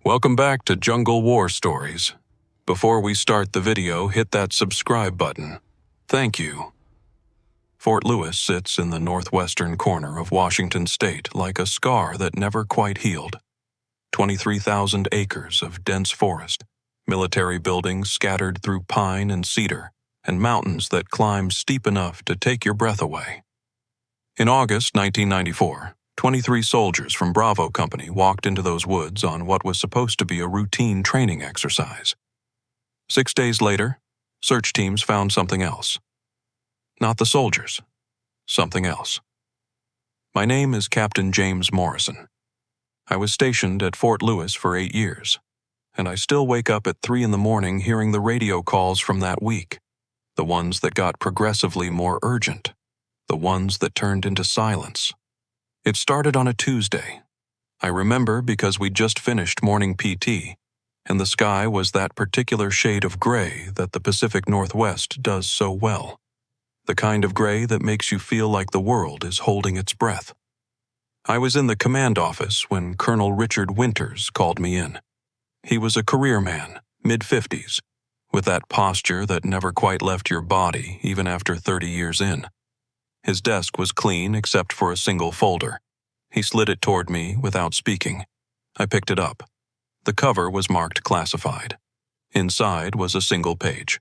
Welcome back to Jungle War Stories. Before we start the video, hit that subscribe button. Thank you. Fort Lewis sits in the northwestern corner of Washington state like a scar that never quite healed. 23,000 acres of dense forest, military buildings scattered through pine and cedar, and mountains that climb steep enough to take your breath away. In August 1994, 23 soldiers from Bravo Company walked into those woods on what was supposed to be a routine training exercise. 6 days later, search teams found something else. Not the soldiers, something else. My name is Captain James Morrison. I was stationed at Fort Lewis for 8 years, and I still wake up at 3 in the morning hearing the radio calls from that week, the ones that got progressively more urgent, the ones that turned into silence. It started on a Tuesday. I remember because we'd just finished morning PT, and the sky was that particular shade of gray that the Pacific Northwest does so well. The kind of gray that makes you feel like the world is holding its breath. I was in the command office when Colonel Richard Winters called me in. He was a career man, mid-50s, with that posture that never quite left your body even after 30 years in. His desk was clean except for a single folder. He slid it toward me without speaking. I picked it up. The cover was marked classified. Inside was a single page.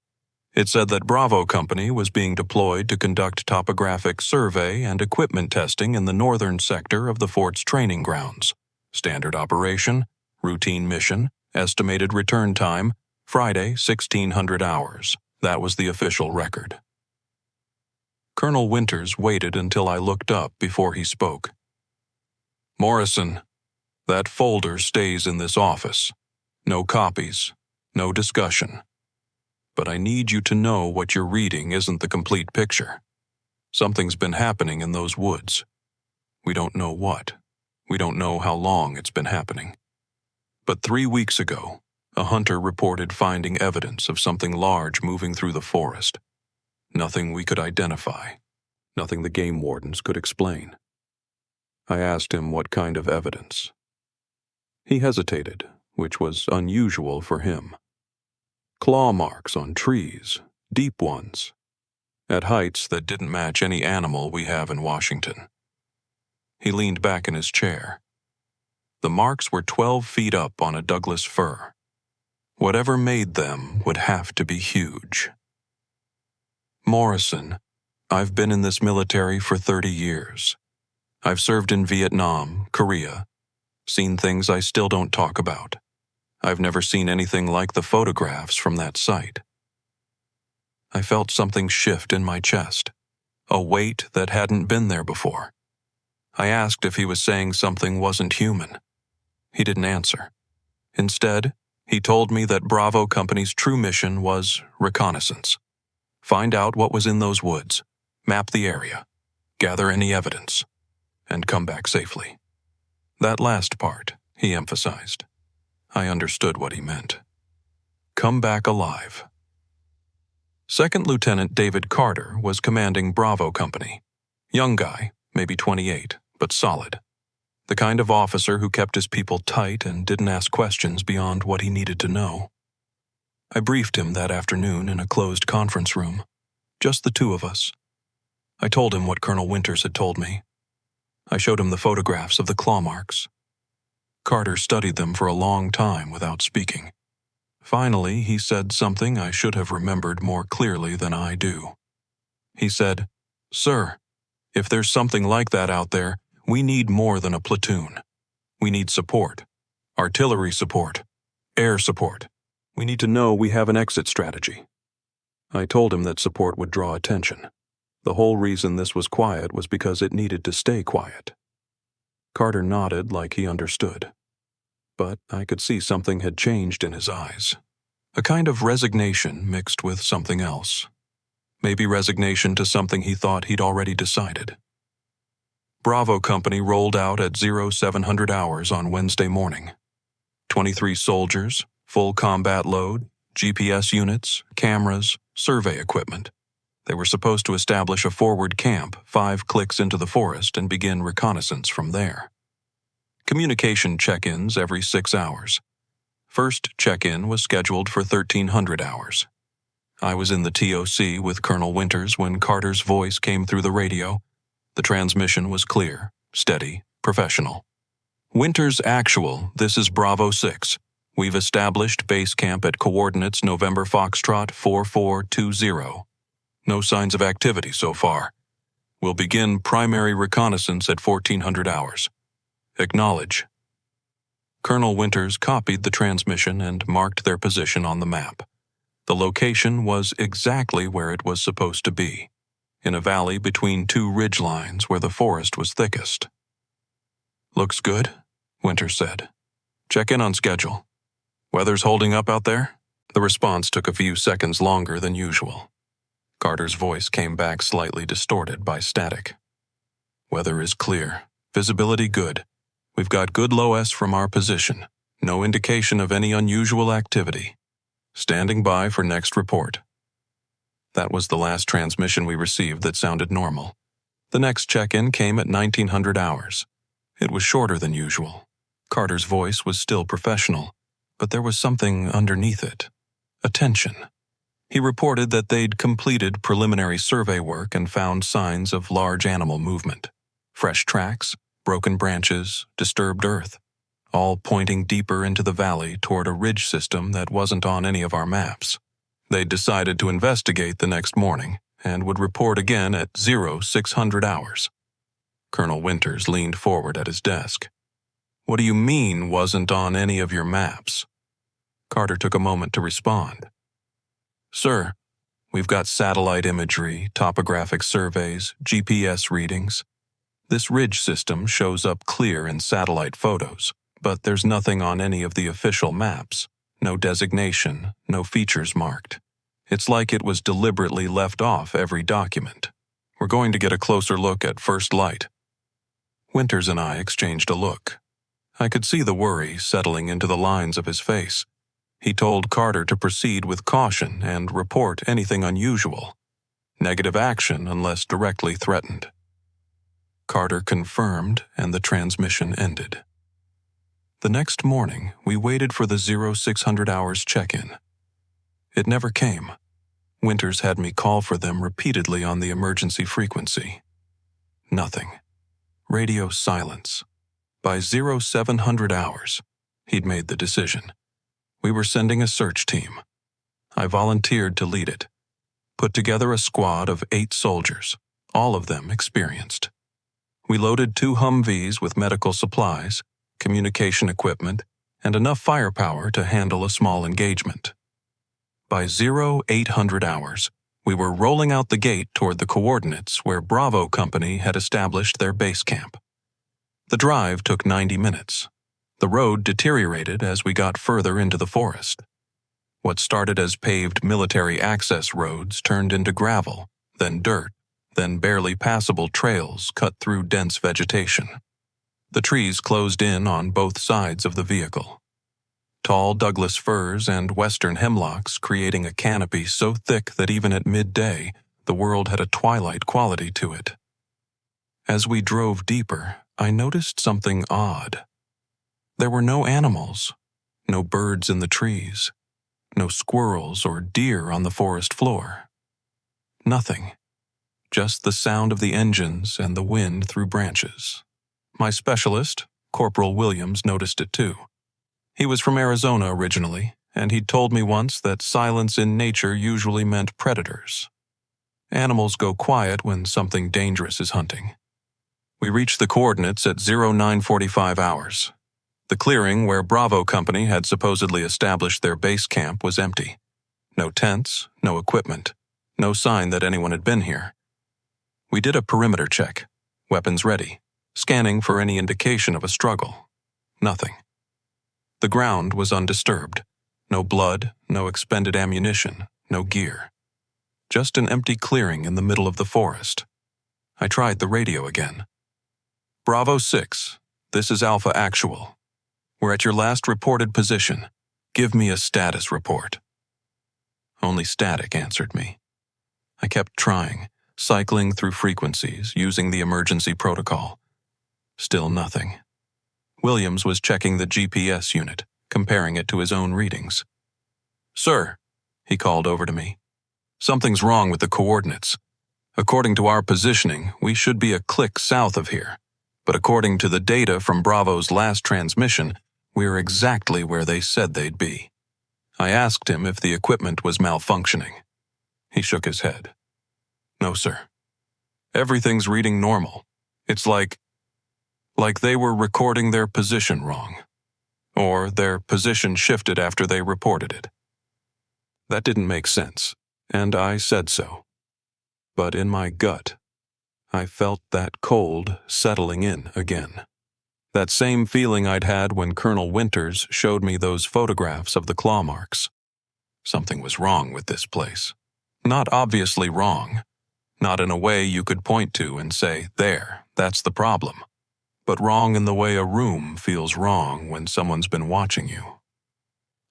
It said that Bravo Company was being deployed to conduct topographic survey and equipment testing in the northern sector of the fort's training grounds. Standard operation, routine mission, estimated return time, Friday, 1600 hours. That was the official record. Colonel Winters waited until I looked up before he spoke. Morrison, that folder stays in this office. No copies, no discussion. But I need you to know what you're reading isn't the complete picture. Something's been happening in those woods. We don't know what. We don't know how long it's been happening. But 3 weeks ago, a hunter reported finding evidence of something large moving through the forest. Nothing we could identify. Nothing the game wardens could explain. I asked him what kind of evidence. He hesitated, which was unusual for him. Claw marks on trees, deep ones, at heights that didn't match any animal we have in Washington. He leaned back in his chair. The marks were 12 feet up on a Douglas fir. Whatever made them would have to be huge. Morrison, I've been in this military for 30 years. I've served in Vietnam, Korea, seen things I still don't talk about. I've never seen anything like the photographs from that site. I felt something shift in my chest, a weight that hadn't been there before. I asked if he was saying something wasn't human. He didn't answer. Instead, he told me that Bravo Company's true mission was reconnaissance. Find out what was in those woods, map the area, gather any evidence, and come back safely. That last part, he emphasized. I understood what he meant. Come back alive. Second Lieutenant David Carter was commanding Bravo Company. Young guy, maybe 28, but solid. The kind of officer who kept his people tight and didn't ask questions beyond what he needed to know. I briefed him that afternoon in a closed conference room. Just the two of us. I told him what Colonel Winters had told me. I showed him the photographs of the claw marks. Carter studied them for a long time without speaking. Finally, he said something I should have remembered more clearly than I do. He said, "Sir, if there's something like that out there, we need more than a platoon. We need support, artillery support, air support. We need to know we have an exit strategy." I told him that support would draw attention. The whole reason this was quiet was because it needed to stay quiet. Carter nodded like he understood. But I could see something had changed in his eyes. A kind of resignation mixed with something else. Maybe resignation to something he thought he'd already decided. Bravo Company rolled out at 0700 hours on Wednesday morning. 23 soldiers, full combat load, GPS units, cameras, survey equipment. They were supposed to establish a forward camp 5 clicks into the forest and begin reconnaissance from there. Communication check-ins every 6 hours. First check-in was scheduled for 1300 hours. I was in the TOC with Colonel Winters when Carter's voice came through the radio. The transmission was clear, steady, professional. Winters Actual, this is Bravo 6. We've established base camp at coordinates November Foxtrot 4420. No signs of activity so far. We'll begin primary reconnaissance at 1400 hours. Acknowledge. Colonel Winters copied the transmission and marked their position on the map. The location was exactly where it was supposed to be, in a valley between two ridge lines where the forest was thickest. Looks good, Winters said. Check in on schedule. Weather's holding up out there? The response took a few seconds longer than usual. Carter's voice came back slightly distorted by static. Weather is clear. Visibility good. We've got good low S from our position. No indication of any unusual activity. Standing by for next report. That was the last transmission we received that sounded normal. The next check-in came at 1900 hours. It was shorter than usual. Carter's voice was still professional, but there was something underneath it. A tension. He reported that they'd completed preliminary survey work and found signs of large animal movement. Fresh tracks, broken branches, disturbed earth, all pointing deeper into the valley toward a ridge system that wasn't on any of our maps. They'd decided to investigate the next morning and would report again at 0600 hours. Colonel Winters leaned forward at his desk. What do you mean wasn't on any of your maps? Carter took a moment to respond. Sir, we've got satellite imagery, topographic surveys, GPS readings. This ridge system shows up clear in satellite photos, but there's nothing on any of the official maps. No designation, no features marked. It's like it was deliberately left off every document. We're going to get a closer look at first light. Winters and I exchanged a look. I could see the worry settling into the lines of his face. He told Carter to proceed with caution and report anything unusual. Negative action unless directly threatened. Carter confirmed, and the transmission ended. The next morning, we waited for the 0600 hours check-in. It never came. Winters had me call for them repeatedly on the emergency frequency. Nothing. Radio silence. By 0700 hours, he'd made the decision. We were sending a search team. I volunteered to lead it. Put together a squad of 8 soldiers, all of them experienced. We loaded 2 Humvees with medical supplies, communication equipment, and enough firepower to handle a small engagement. By 0800 hours, we were rolling out the gate toward the coordinates where Bravo Company had established their base camp. The drive took 90 minutes. The road deteriorated as we got further into the forest. What started as paved military access roads turned into gravel, then dirt, then barely passable trails cut through dense vegetation. The trees closed in on both sides of the vehicle. Tall Douglas firs and western hemlocks creating a canopy so thick that even at midday, the world had a twilight quality to it. As we drove deeper, I noticed something odd. There were no animals, no birds in the trees, no squirrels or deer on the forest floor. Nothing. Just the sound of the engines and the wind through branches. My specialist, Corporal Williams, noticed it too. He was from Arizona originally, and he'd told me once that silence in nature usually meant predators. Animals go quiet when something dangerous is hunting. We reached the coordinates at 0945 hours. The clearing where Bravo Company had supposedly established their base camp was empty. No tents, no equipment, no sign that anyone had been here. We did a perimeter check, weapons ready, scanning for any indication of a struggle. Nothing. The ground was undisturbed. No blood, no expended ammunition, no gear. Just an empty clearing in the middle of the forest. I tried the radio again. Bravo 6, this is Alpha Actual. We're at your last reported position. Give me a status report. Only static answered me. I kept trying, cycling through frequencies, using the emergency protocol. Still nothing. Williams was checking the GPS unit, comparing it to his own readings. "Sir," he called over to me, "something's wrong with the coordinates. According to our positioning, we should be a click south of here. But according to the data from Bravo's last transmission, we're exactly where they said they'd be." I asked him if the equipment was malfunctioning. He shook his head. "No, sir. Everything's reading normal. It's like they were recording their position wrong. Or their position shifted after they reported it." That didn't make sense, and I said so. But in my gut, I felt that cold settling in again. That same feeling I'd had when Colonel Winters showed me those photographs of the claw marks. Something was wrong with this place. Not obviously wrong. Not in a way you could point to and say, "There, that's the problem." But wrong in the way a room feels wrong when someone's been watching you.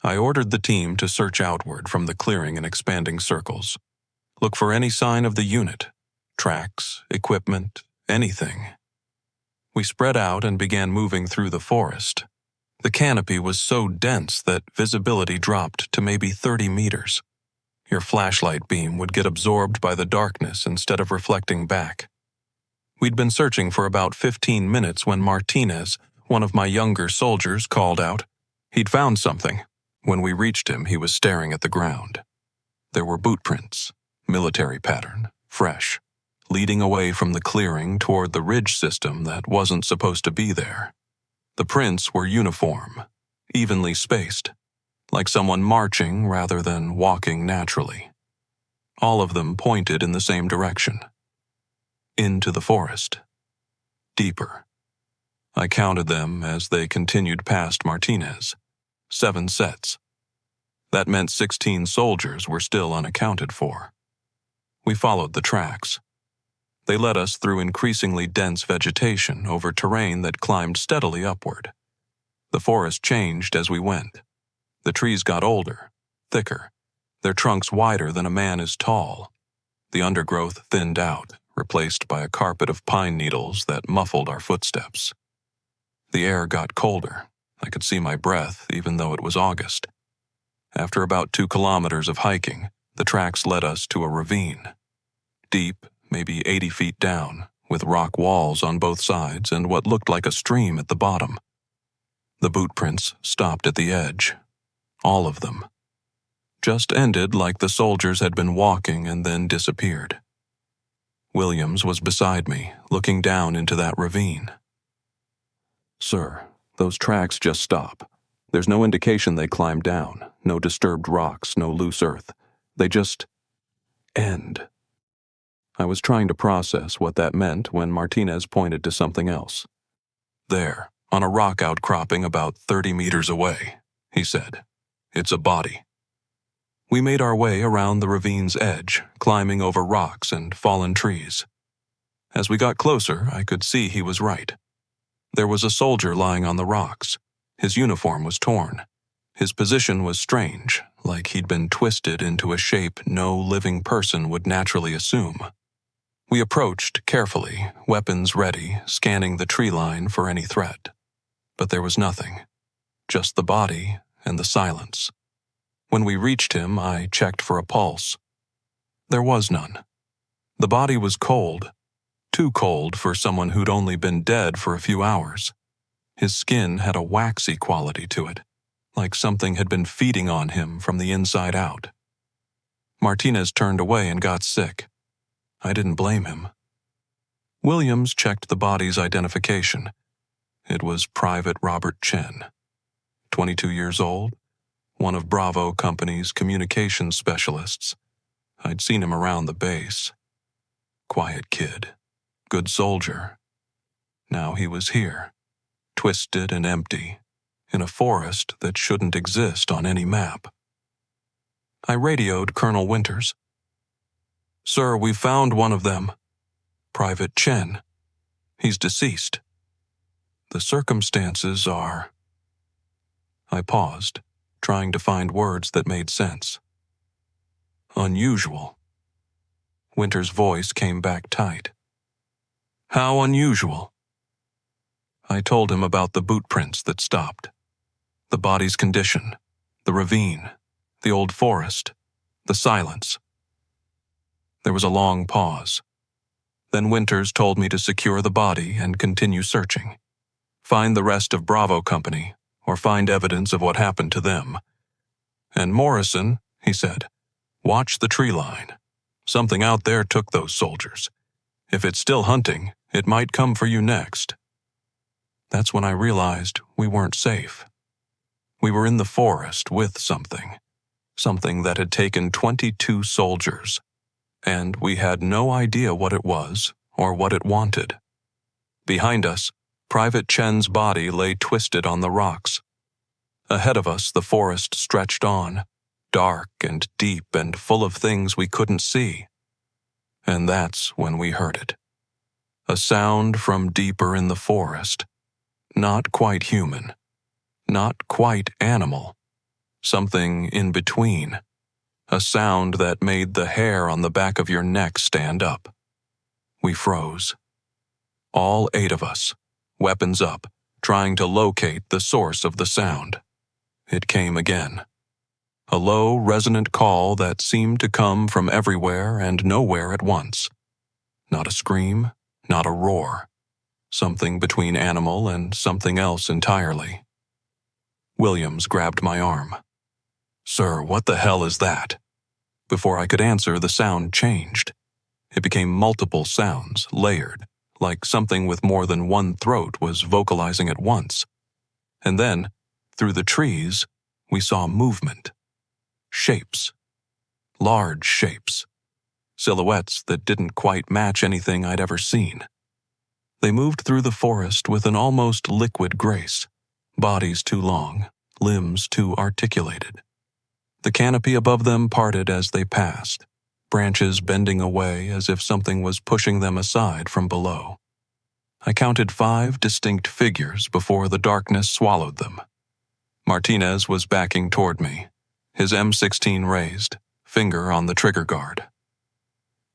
I ordered the team to search outward from the clearing in expanding circles. Look for any sign of the unit. Tracks, equipment, anything. We spread out and began moving through the forest. The canopy was so dense that visibility dropped to maybe 30 meters. Your flashlight beam would get absorbed by the darkness instead of reflecting back. We'd been searching for about 15 minutes when Martinez, one of my younger soldiers, called out. He'd found something. When we reached him, he was staring at the ground. There were boot prints, military pattern, fresh, leading away from the clearing toward the ridge system that wasn't supposed to be there. The prints were uniform, evenly spaced, like someone marching rather than walking naturally. All of them pointed in the same direction. Into the forest. Deeper. I counted them as they continued past Martinez. 7 sets. That meant 16 soldiers were still unaccounted for. We followed the tracks. They led us through increasingly dense vegetation over terrain that climbed steadily upward. The forest changed as we went. The trees got older, thicker, their trunks wider than a man is tall. The undergrowth thinned out, replaced by a carpet of pine needles that muffled our footsteps. The air got colder. I could see my breath even though it was August. After about 2 kilometers of hiking, the tracks led us to a ravine. Deep, maybe 80 feet down, with rock walls on both sides and what looked like a stream at the bottom. The boot prints stopped at the edge. All of them. Just ended like the soldiers had been walking and then disappeared. Williams was beside me, looking down into that ravine. "Sir, those tracks just stop. There's no indication they climbed down, no disturbed rocks, no loose earth. They just end." I was trying to process what that meant when Martinez pointed to something else. "There, on a rock outcropping about 30 meters away," he said. "It's a body." We made our way around the ravine's edge, climbing over rocks and fallen trees. As we got closer, I could see he was right. There was a soldier lying on the rocks. His uniform was torn. His position was strange, like he'd been twisted into a shape no living person would naturally assume. We approached carefully, weapons ready, scanning the tree line for any threat. But there was nothing. Just the body and the silence. When we reached him, I checked for a pulse. There was none. The body was cold. Too cold for someone who'd only been dead for a few hours. His skin had a waxy quality to it, like something had been feeding on him from the inside out. Martinez turned away and got sick. I didn't blame him. Williams checked the body's identification. It was Private Robert Chen, 22 years old, one of Bravo Company's communications specialists. I'd seen him around the base. Quiet kid, good soldier. Now he was here, twisted and empty, in a forest that shouldn't exist on any map. I radioed Colonel Winters. "Sir, we found one of them. Private Chen. He's deceased. The circumstances are..." I paused, trying to find words that made sense. "Unusual." Winter's voice came back tight. "How unusual?" I told him about the boot prints that stopped. The body's condition, the ravine, the old forest, the silence. There was a long pause. Then Winters told me to secure the body and continue searching. Find the rest of Bravo Company, or find evidence of what happened to them. And Morrison, he said, watch the tree line. Something out there took those soldiers. If it's still hunting, it might come for you next. That's when I realized we weren't safe. We were in the forest with something that had taken 22 soldiers, and we had no idea what it was or what it wanted. Behind us, Private Chen's body lay twisted on the rocks. Ahead of us, the forest stretched on, dark and deep and full of things we couldn't see. And that's when we heard it. A sound from deeper in the forest. Not quite human. Not quite animal. Something in between. A sound that made the hair on the back of your neck stand up. We froze. All 8 of us, weapons up, trying to locate the source of the sound. It came again. A low, resonant call that seemed to come from everywhere and nowhere at once. Not a scream, not a roar. Something between animal and something else entirely. Williams grabbed my arm. "Sir, what the hell is that?" Before I could answer, the sound changed. It became multiple sounds, layered, like something with more than one throat was vocalizing at once. And then, through the trees, we saw movement. Shapes. Large shapes. Silhouettes that didn't quite match anything I'd ever seen. They moved through the forest with an almost liquid grace, bodies too long, limbs too articulated. The canopy above them parted as they passed, branches bending away as if something was pushing them aside from below. I counted 5 distinct figures before the darkness swallowed them. Martinez was backing toward me, his M16 raised, finger on the trigger guard.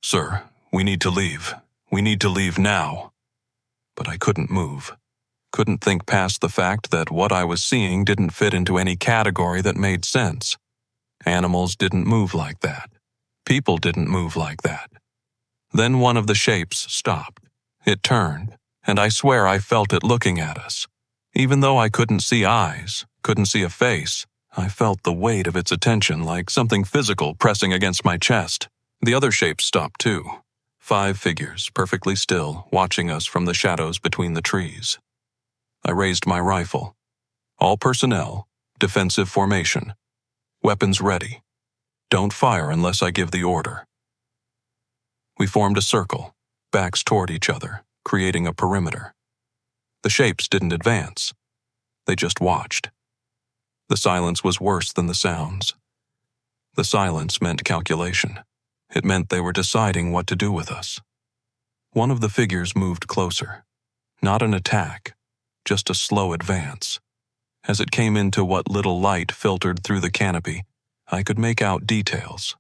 "Sir, we need to leave. We need to leave now." But I couldn't move. Couldn't think past the fact that what I was seeing didn't fit into any category that made sense. Animals didn't move like that. People didn't move like that. Then one of the shapes stopped. It turned, and I swear I felt it looking at us. Even though I couldn't see eyes, couldn't see a face, I felt the weight of its attention like something physical pressing against my chest. The other shapes stopped too. 5 figures, perfectly still, watching us from the shadows between the trees. I raised my rifle. All personnel, defensive formation. Weapons ready. Don't fire unless I give the order. We formed a circle, backs toward each other, creating a perimeter. The shapes didn't advance. They just watched. The silence was worse than the sounds. The silence meant calculation. It meant they were deciding what to do with us. One of the figures moved closer. Not an attack, just a slow advance. As it came into what little light filtered through the canopy, I could make out details.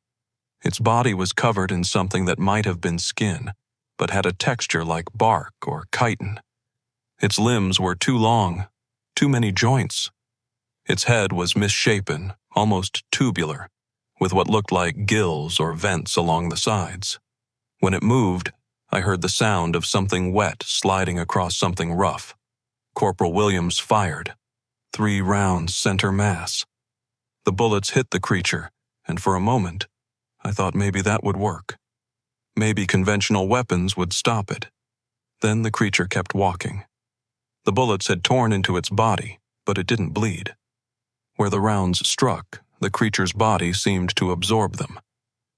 Its body was covered in something that might have been skin, but had a texture like bark or chitin. Its limbs were too long, too many joints. Its head was misshapen, almost tubular, with what looked like gills or vents along the sides. When it moved, I heard the sound of something wet sliding across something rough. Corporal Williams fired. 3 rounds center mass. The bullets hit the creature, and for a moment, I thought maybe that would work. Maybe conventional weapons would stop it. Then the creature kept walking. The bullets had torn into its body, but it didn't bleed. Where the rounds struck, the creature's body seemed to absorb them,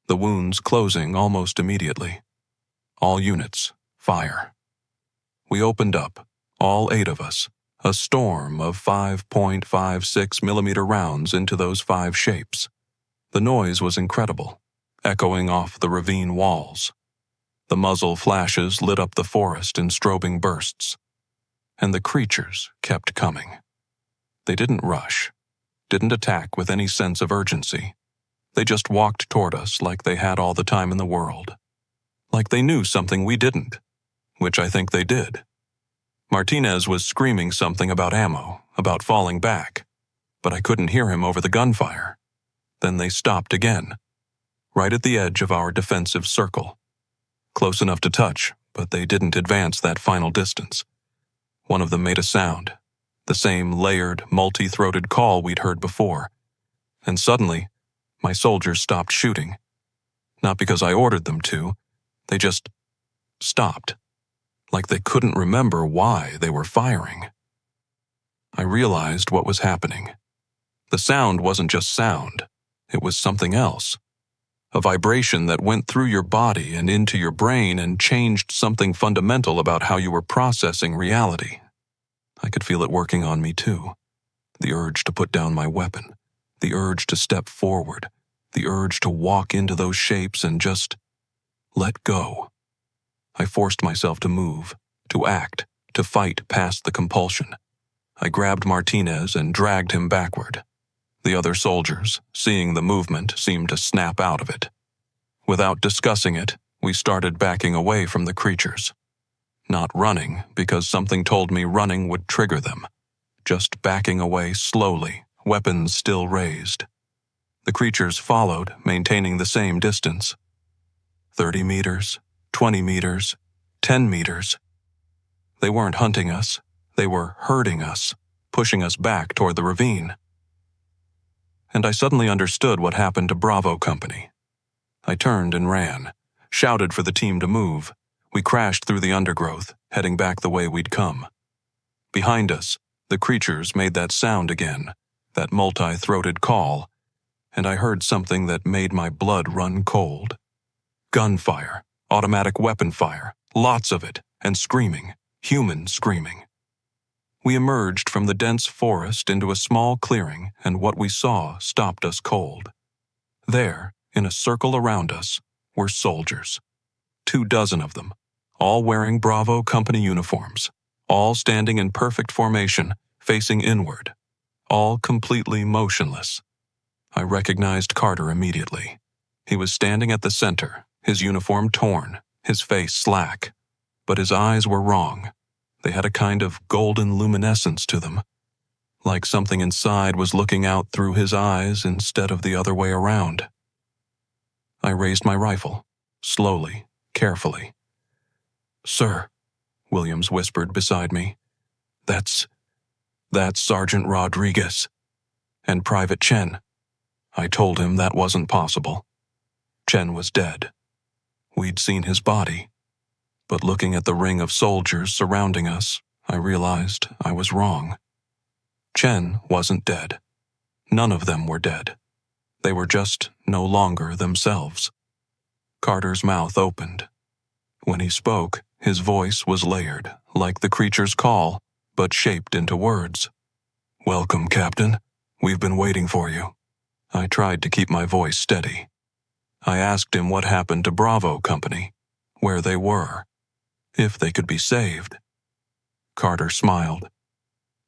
the wounds closing almost immediately. All units, fire. We opened up, all 8 of us, a storm of 5.56 millimeter rounds into those 5 shapes. The noise was incredible, echoing off the ravine walls. The muzzle flashes lit up the forest in strobing bursts. And the creatures kept coming. They didn't rush, didn't attack with any sense of urgency. They just walked toward us like they had all the time in the world. Like they knew something we didn't, which I think they did. Martinez was screaming something about ammo, about falling back. but I couldn't hear him over the gunfire. Then they stopped again, right at the edge of our defensive circle. Close enough to touch, but they didn't advance that final distance. One of them made a sound, the same layered, multi-throated call we'd heard before. And suddenly, my soldiers stopped shooting. Not because I ordered them to, they just stopped, like they couldn't remember why they were firing. I realized what was happening. The sound wasn't just sound, it was something else. A vibration that went through your body and into your brain and changed something fundamental about how you were processing reality. I could feel it working on me too. The urge to put down my weapon, the urge to step forward, the urge to walk into those shapes and just let go. I forced myself to move, to act, to fight past the compulsion. I grabbed Martinez and dragged him backward. The other soldiers, seeing the movement, seemed to snap out of it. Without discussing it, we started backing away from the creatures. Not running, because something told me running would trigger them. Just backing away slowly, weapons still raised. The creatures followed, maintaining the same distance. 30 meters, 20 meters, 10 meters. They weren't hunting us. They were herding us, pushing us back toward the ravine. And I suddenly understood what happened to Bravo Company. I turned and ran, shouted for the team to move. We crashed through the undergrowth, heading back the way we'd come. Behind us, the creatures made that sound again, that multi-throated call, and I heard something that made my blood run cold. Gunfire, automatic weapon fire, lots of it, and screaming, human screaming. We emerged from the dense forest into a small clearing, and what we saw stopped us cold. There, in a circle around us, were soldiers. 24 of them, all wearing Bravo Company uniforms, all standing in perfect formation, facing inward, all completely motionless. I recognized Carter immediately. He was standing at the center, his uniform torn, his face slack. But his eyes were wrong. They had a kind of golden luminescence to them, like something inside was looking out through his eyes instead of the other way around. I raised my rifle, slowly, carefully. "Sir," Williams whispered beside me, That's Sergeant Rodriguez and Private Chen." I told him that wasn't possible. Chen was dead. We'd seen his body. But looking at the ring of soldiers surrounding us, I realized I was wrong. Chen wasn't dead. None of them were dead. They were just no longer themselves. Carter's mouth opened. When he spoke, his voice was layered, like the creature's call, but shaped into words. "Welcome, Captain. We've been waiting for you." I tried to keep my voice steady. I asked him what happened to Bravo Company, where they were, if they could be saved. Carter smiled.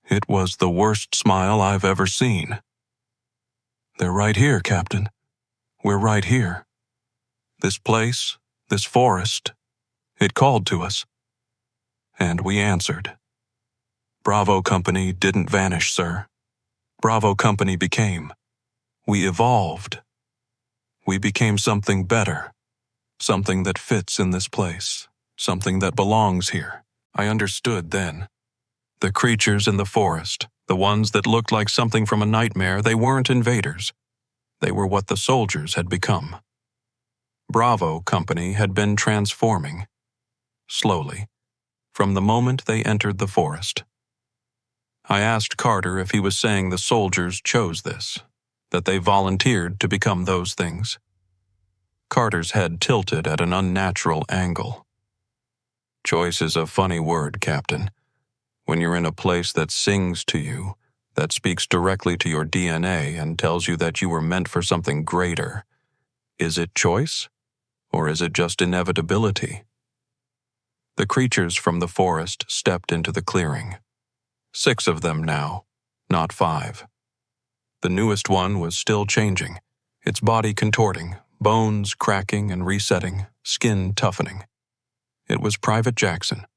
It was the worst smile I've ever seen. "They're right here, Captain. We're right here. This place, this forest, it called to us. And we answered. Bravo Company didn't vanish, sir. Bravo Company became. We evolved. We became something better, something that fits in this place, something that belongs here." I understood then. The creatures in the forest, the ones that looked like something from a nightmare, they weren't invaders. They were what the soldiers had become. Bravo Company had been transforming, slowly, from the moment they entered the forest. I asked Carter if he was saying the soldiers chose this, that they volunteered to become those things. Carter's head tilted at an unnatural angle. "Choice is a funny word, Captain. When you're in a place that sings to you, that speaks directly to your DNA and tells you that you were meant for something greater, is it choice? Or is it just inevitability?" The creatures from the forest stepped into the clearing. 6 of them now, not 5. The newest one was still changing, its body contorting, bones cracking and resetting, skin toughening. It was Private Jackson.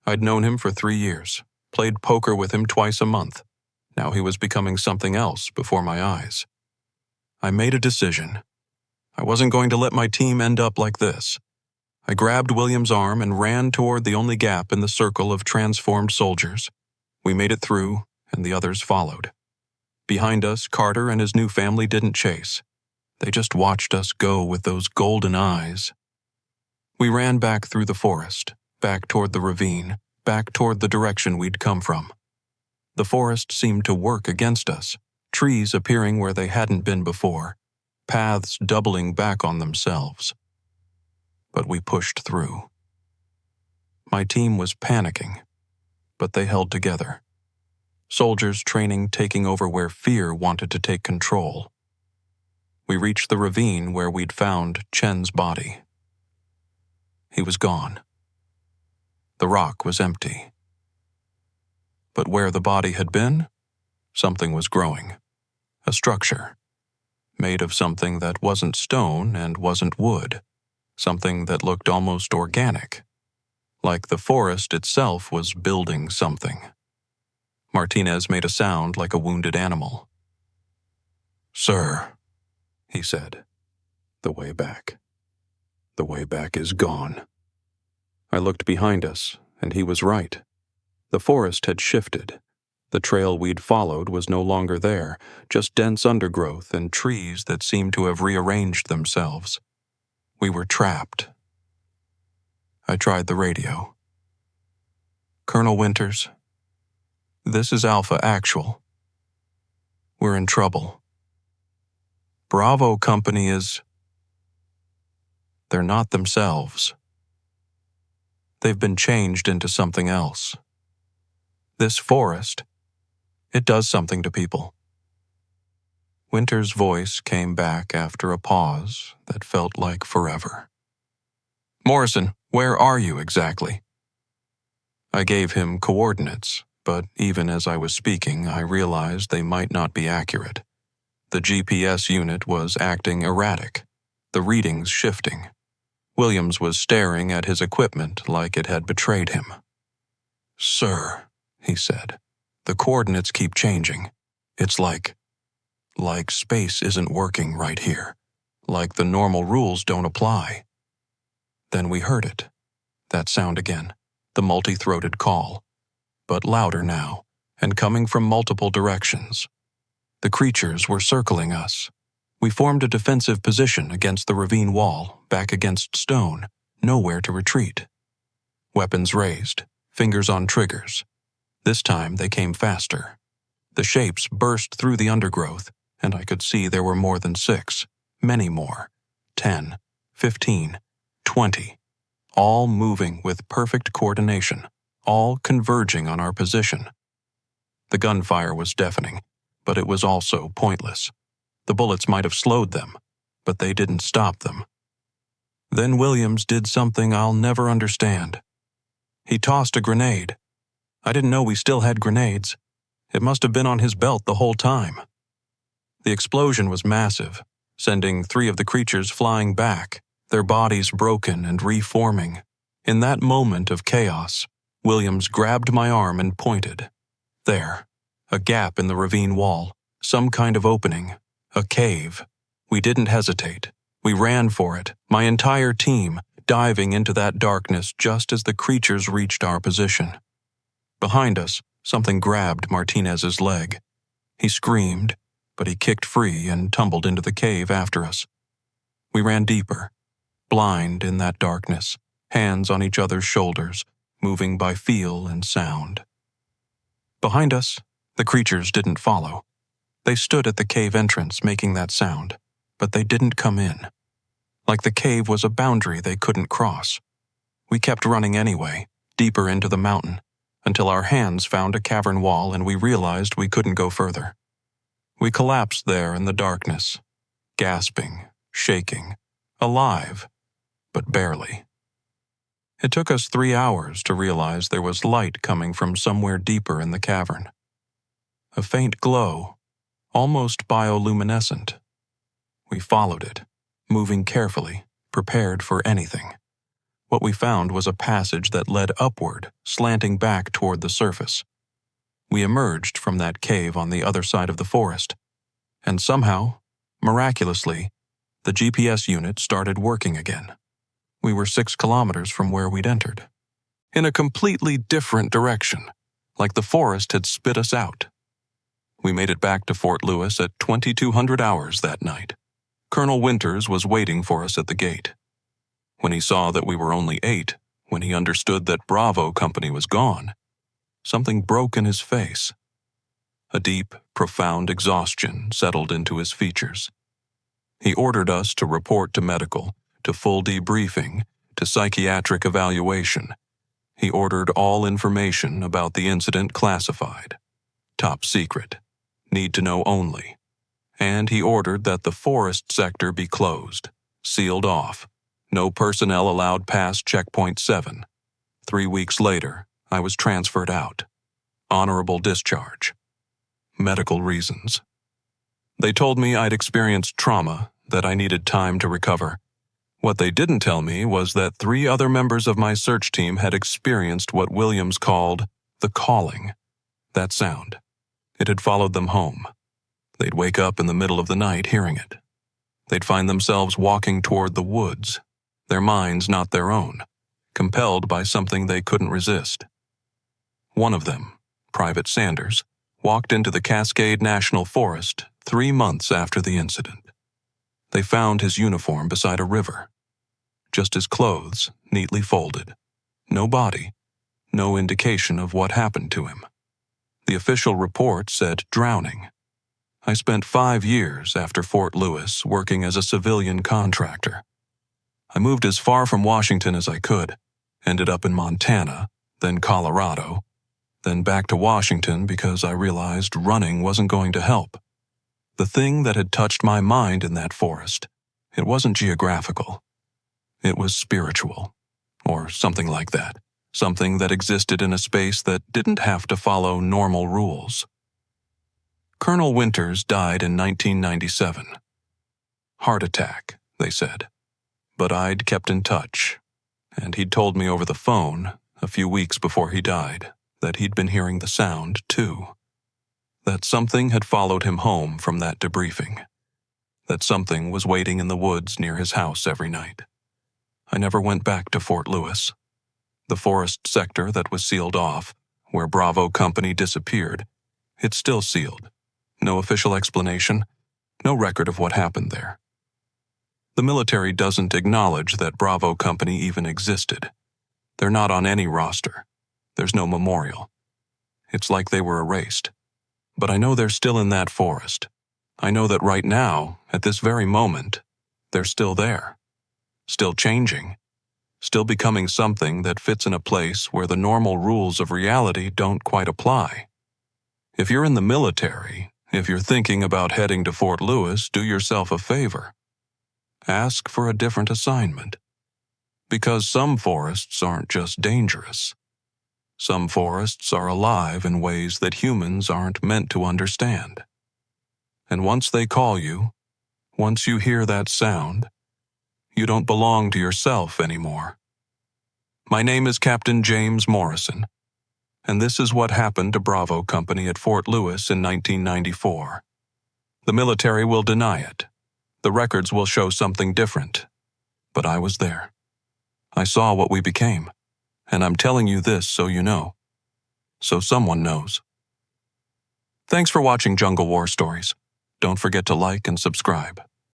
I'd known him for 3 years, played poker with him twice a month. Now he was becoming something else before my eyes. I made a decision. I wasn't going to let my team end up like this. I grabbed William's arm and ran toward the only gap in the circle of transformed soldiers. We made it through, and the others followed. Behind us, Carter and his new family didn't chase. They just watched us go with those golden eyes. We ran back through the forest, back toward the ravine, back toward the direction we'd come from. The forest seemed to work against us, trees appearing where they hadn't been before, paths doubling back on themselves. But we pushed through. My team was panicking, but they held together. Soldiers training taking over where fear wanted to take control. We reached the ravine where we'd found Chen's body. He was gone. The rock was empty. But where the body had been, something was growing. A structure, made of something that wasn't stone and wasn't wood, something that looked almost organic, like the forest itself was building something. Martinez made a sound like a wounded animal. "Sir," he said, "the way back. The way back is gone." I looked behind us, and he was right. The forest had shifted. The trail we'd followed was no longer there, just dense undergrowth and trees that seemed to have rearranged themselves. We were trapped. I tried the radio. "Colonel Winters, this is Alpha Actual. We're in trouble. Bravo Company is... They're not themselves. They've been changed into something else. This forest, it does something to people." Winter's voice came back after a pause that felt like forever. "Morrison, where are you exactly?" I gave him coordinates, but even as I was speaking, I realized they might not be accurate. The GPS unit was acting erratic, the readings shifting. Williams was staring at his equipment like it had betrayed him. "Sir," he said, "the coordinates keep changing. It's like space isn't working right here, like the normal rules don't apply." Then we heard it, that sound again, the multi-throated call, but louder now, and coming from multiple directions. The creatures were circling us. We formed a defensive position against the ravine wall, back against stone, nowhere to retreat. Weapons raised, fingers on triggers. This time they came faster. The shapes burst through the undergrowth, and I could see there were more than 6, many more, 10, 15, 20, all moving with perfect coordination, all converging on our position. The gunfire was deafening, but it was also pointless. The bullets might have slowed them, but they didn't stop them. Then Williams did something I'll never understand. He tossed a grenade. I didn't know we still had grenades. It must have been on his belt the whole time. The explosion was massive, sending 3 of the creatures flying back, their bodies broken and reforming. In that moment of chaos, Williams grabbed my arm and pointed. There, a gap in the ravine wall, some kind of opening, a cave. We didn't hesitate. We ran for it, my entire team, diving into that darkness just as the creatures reached our position. Behind us, something grabbed Martinez's leg. He screamed, but he kicked free and tumbled into the cave after us. We ran deeper, blind in that darkness, hands on each other's shoulders, moving by feel and sound. Behind us, the creatures didn't follow. They stood at the cave entrance making that sound, but they didn't come in. Like the cave was a boundary they couldn't cross. We kept running anyway, deeper into the mountain, until our hands found a cavern wall and we realized we couldn't go further. We collapsed there in the darkness, gasping, shaking, alive, but barely. It took us 3 hours to realize there was light coming from somewhere deeper in the cavern. A faint glow, almost bioluminescent. We followed it, moving carefully, prepared for anything. What we found was a passage that led upward, slanting back toward the surface. We emerged from that cave on the other side of the forest, and somehow, miraculously, the GPS unit started working again. We were 6 kilometers from where we'd entered, in a completely different direction, like the forest had spit us out. We made it back to Fort Lewis at 2200 hours that night. Colonel Winters was waiting for us at the gate. When he saw that we were only 8, when he understood that Bravo Company was gone, something broke in his face. A deep, profound exhaustion settled into his features. He ordered us to report to medical, to full debriefing, to psychiatric evaluation. He ordered all information about the incident classified, top secret, need to know only. And he ordered that the forest sector be closed, sealed off, no personnel allowed past checkpoint 7. 3 weeks later, I was transferred out. Honorable discharge. Medical reasons. They told me I'd experienced trauma, that I needed time to recover. What they didn't tell me was that 3 other members of my search team had experienced what Williams called the calling. That sound. It had followed them home. They'd wake up in the middle of the night hearing it. They'd find themselves walking toward the woods, their minds not their own, compelled by something they couldn't resist. One of them, Private Sanders, walked into the Cascade National Forest 3 months after the incident. They found his uniform beside a river. Just his clothes, neatly folded. No body, no indication of what happened to him. The official report said drowning. I spent 5 years after Fort Lewis working as a civilian contractor. I moved as far from Washington as I could, ended up in Montana, then Colorado, then back to Washington because I realized running wasn't going to help. The thing that had touched my mind in that forest, it wasn't geographical. It was spiritual, or something like that. Something that existed in a space that didn't have to follow normal rules. Colonel Winters died in 1997. Heart attack, they said. But I'd kept in touch, and he'd told me over the phone, a few weeks before he died, that he'd been hearing the sound, too. That something had followed him home from that debriefing. That something was waiting in the woods near his house every night. I never went back to Fort Lewis. The forest sector that was sealed off, where Bravo Company disappeared, it's still sealed. No official explanation, no record of what happened there. The military doesn't acknowledge that Bravo Company even existed. They're not on any roster. There's no memorial. It's like they were erased. But I know they're still in that forest. I know that right now, at this very moment, they're still there. Still changing. Still becoming something that fits in a place where the normal rules of reality don't quite apply. If you're in the military, if you're thinking about heading to Fort Lewis, do yourself a favor. Ask for a different assignment. Because some forests aren't just dangerous. Some forests are alive in ways that humans aren't meant to understand. And once they call you, once you hear that sound, you don't belong to yourself anymore. My name is Captain James Morrison, and this is what happened to Bravo Company at Fort Lewis in 1994. The military will deny it. The records will show something different. But I was there. I saw what we became, and I'm telling you this so you know. So someone knows. Thanks for watching Jungle War Stories. Don't forget to like and subscribe.